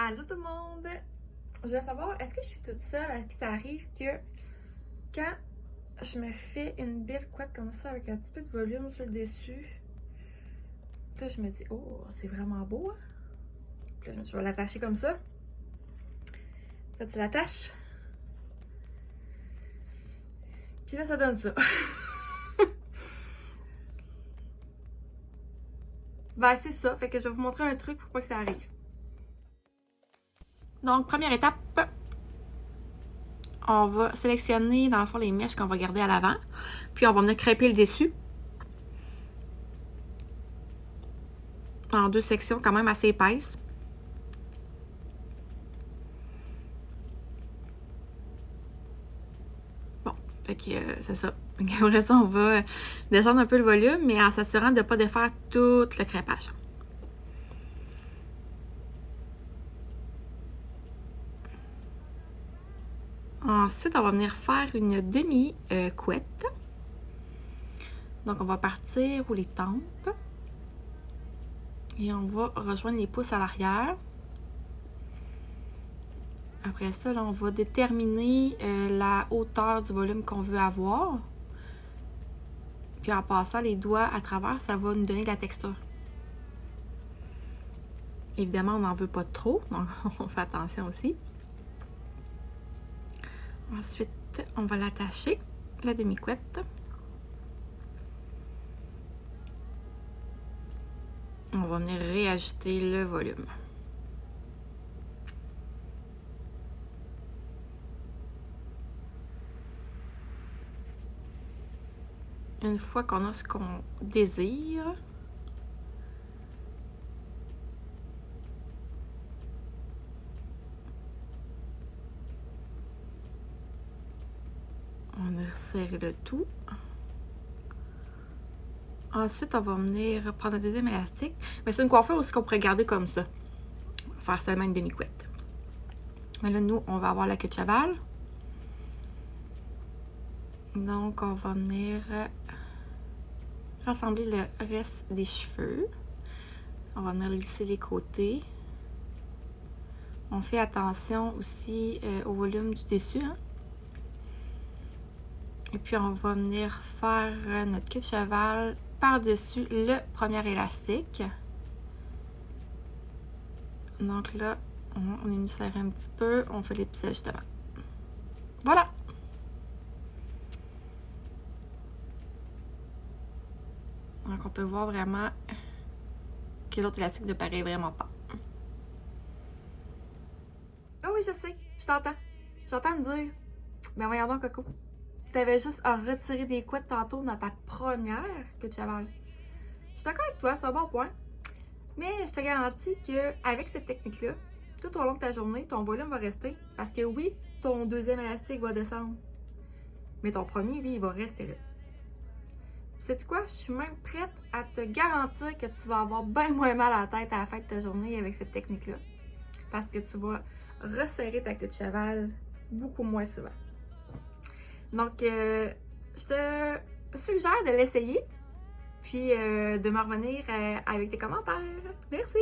Allô tout le monde! Je veux savoir, est-ce que je suis toute seule à qui ça arrive que quand je me fais une belle couette comme ça avec un petit peu de volume sur le dessus, là je me dis, oh, c'est vraiment beau, hein? Puis là, je vais l'attacher comme ça. Là, tu l'attaches. Puis là, ça donne ça. Ben, c'est ça. Fait que je vais vous montrer un truc pour pas que ça arrive. Donc, première étape, on va sélectionner dans le fond les mèches qu'on va garder à l'avant. Puis on va venir crêper le dessus en deux sections quand même assez épaisses. Bon, fait que c'est ça. Après ça, on va descendre un peu le volume, mais en s'assurant de ne pas défaire tout le crêpage. Ensuite, on va venir faire une demi-couette. Donc, on va partir où les tempes. Et on va rejoindre les pouces à l'arrière. Après ça, là, on va déterminer la hauteur du volume qu'on veut avoir. Puis en passant les doigts à travers, ça va nous donner de la texture. Évidemment, on n'en veut pas trop, donc on fait attention aussi. Ensuite, on va l'attacher, la demi-couette. On va venir réajuster le volume. Une fois qu'on a ce qu'on désire, on va resserrer le tout. Ensuite, on va venir prendre un deuxième élastique. Mais c'est une coiffure aussi qu'on pourrait garder comme ça. On va faire seulement une demi-couette. Mais là, nous, on va avoir la queue de cheval. Donc, on va venir rassembler le reste des cheveux. On va venir lisser les côtés. On fait attention aussi au volume du dessus. Hein? Et puis, on va venir faire notre queue de cheval par-dessus le premier élastique. Donc là, on est venu serrer un petit peu. On fait les petits ajustements. Voilà! Donc, on peut voir vraiment que l'autre élastique ne paraît vraiment pas. Oh oui, je sais. Je t'entends. J'entends me dire. Ben voyons donc, Coco. T'avais juste à retirer des couettes tantôt dans ta première queue de cheval. Je suis d'accord avec toi, c'est un bon point. Mais je te garantis qu'avec cette technique-là, tout au long de ta journée, ton volume va rester. Parce que oui, ton deuxième élastique va descendre. Mais ton premier, lui, il va rester là. Sais-tu quoi? Je suis même prête à te garantir que tu vas avoir bien moins mal à la tête à la fin de ta journée avec cette technique-là. Parce que tu vas resserrer ta queue de cheval beaucoup moins souvent. Donc, je te suggère de l'essayer, puis de me revenir avec tes commentaires. Merci!